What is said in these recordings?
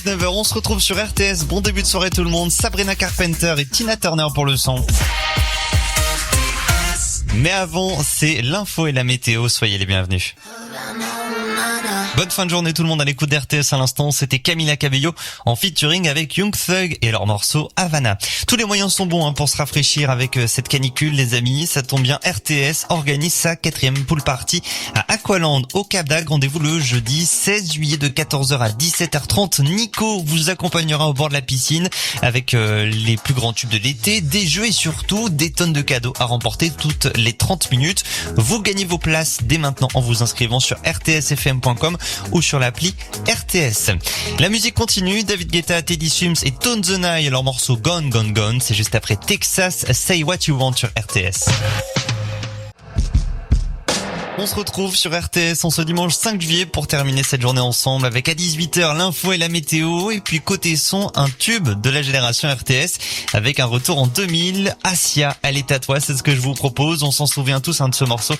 19h, on se retrouve sur RTS. Bon début de soirée tout le monde. Sabrina Carpenter et Tina Turner pour le son. Mais avant, c'est l'info et la météo. Soyez les bienvenus. Bonne fin de journée tout le monde à l'écoute d'RTS à l'instant. C'était Camila Cabello en featuring avec Young Thug et leur morceau Havana. Tous les moyens sont bons pour se rafraîchir avec cette canicule les amis. Ça tombe bien, RTS organise sa 4e pool party à Aqualand au Cap d'Agde. Rendez-vous le jeudi 16 juillet de 14h à 17h30. Nico vous accompagnera au bord de la piscine avec les plus grands tubes de l'été, des jeux et surtout des tonnes de cadeaux à remporter toutes les 30 minutes. Vous gagnez vos places dès maintenant en vous inscrivant sur rtsfm.com ou sur l'appli RTS. La musique continue, David Guetta, Teddy Swims et Tone the Nine, leur morceau Gone Gone Gone, c'est juste après Texas, Say What You Want sur RTS. On se retrouve sur RTS en ce dimanche 5 juillet pour terminer cette journée ensemble avec à 18h l'info et la météo et puis côté son un tube de la génération RTS avec un retour en 2000. Asia, elle est à toi, c'est ce que je vous propose. On s'en souvient tous de ce morceau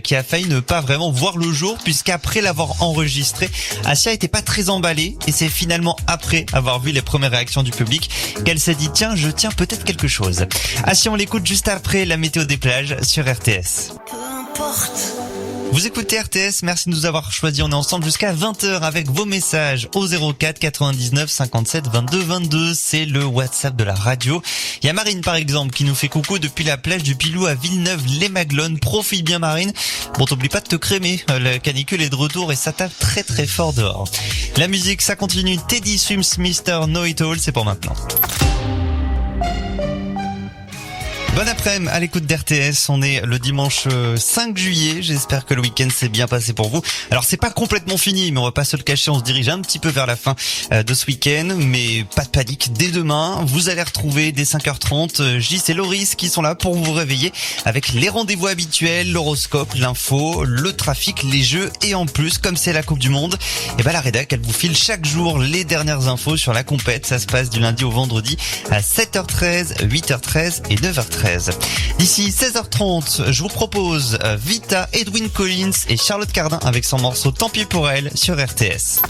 qui a failli ne pas vraiment voir le jour puisqu'après l'avoir enregistré, Asia était pas très emballée et c'est finalement après avoir vu les premières réactions du public qu'elle s'est dit tiens je tiens peut-être quelque chose. Asia on l'écoute juste après la météo des plages sur RTS. Peu importe. Vous écoutez RTS, merci de nous avoir choisis. On est ensemble jusqu'à 20h avec vos messages au 04 99 57 22 22. C'est le WhatsApp de la radio. Il y a Marine par exemple qui nous fait coucou depuis la plage du Pilou à Villeneuve-les-Maglones. Profite bien Marine. Bon, t'oublie pas de te crémer. La canicule est de retour et ça tape très très fort dehors. La musique, ça continue. Teddy Swims, Mr. Know It All, c'est pour maintenant. Bon après-midi à l'écoute d'RTS, on est le dimanche 5 juillet, j'espère que le week-end s'est bien passé pour vous. Alors c'est pas complètement fini, mais on va pas se le cacher, on se dirige un petit peu vers la fin de ce week-end, mais pas de panique, dès demain, vous allez retrouver dès 5h30 Gis et Loris qui sont là pour vous réveiller avec les rendez-vous habituels, l'horoscope, l'info, le trafic, les jeux et en plus, comme c'est la Coupe du Monde, et ben la rédac elle vous file chaque jour les dernières infos sur la compète, ça se passe du lundi au vendredi à 7h13, 8h13 et 9h13. D'ici 16h30, je vous propose Vita, Edwyn Collins et Charlotte Cardin avec son morceau Tant pis pour elle sur RTS.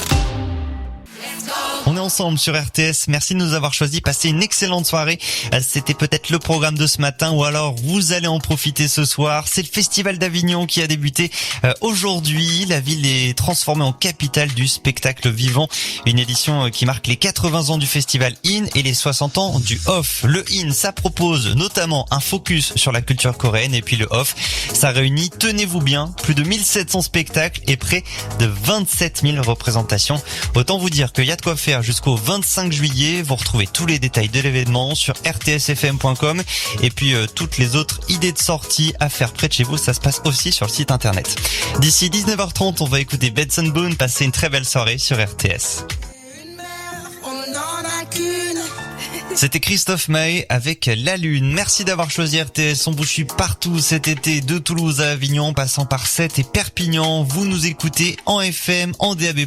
On est ensemble sur RTS, merci de nous avoir choisis, passez une excellente soirée. C'était peut-être le programme de ce matin ou alors vous allez en profiter ce soir. C'est le Festival d'Avignon qui a débuté aujourd'hui. La ville est transformée en capitale du spectacle vivant. Une édition qui marque les 80 ans du Festival In et les 60 ans du Off. Le In, ça propose notamment un focus sur la culture coréenne et puis le Off, ça réunit, tenez-vous bien, plus de 1700 spectacles et près de 27 000 représentations. Autant vous dire qu'il y a de quoi faire jusqu'au 25 juillet. Vous retrouvez tous les détails de l'événement sur rtsfm.com et puis toutes les autres idées de sortie à faire près de chez vous, ça se passe aussi sur le site internet. D'ici 19h30, on va écouter Benson Boone. Passez une très belle soirée sur RTS. C'était Christophe Maé avec La Lune. Merci d'avoir choisi RTS. On vous suit partout cet été, de Toulouse à Avignon, passant par Sète et Perpignan. Vous nous écoutez en FM, en DAB+,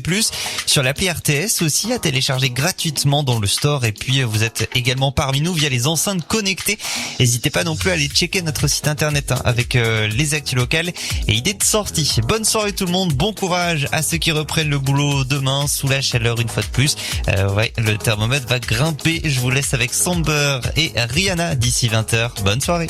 sur l'appli RTS aussi, à télécharger gratuitement dans le store. Et puis, vous êtes également parmi nous via les enceintes connectées. N'hésitez pas non plus à aller checker notre site internet avec les actus locales et idées de sortie. Bonne soirée tout le monde, bon courage à ceux qui reprennent le boulot demain sous la chaleur une fois de plus. Ouais, le thermomètre va grimper. Je vous laisse avec Somber et Rihanna d'ici 20h. Bonne soirée.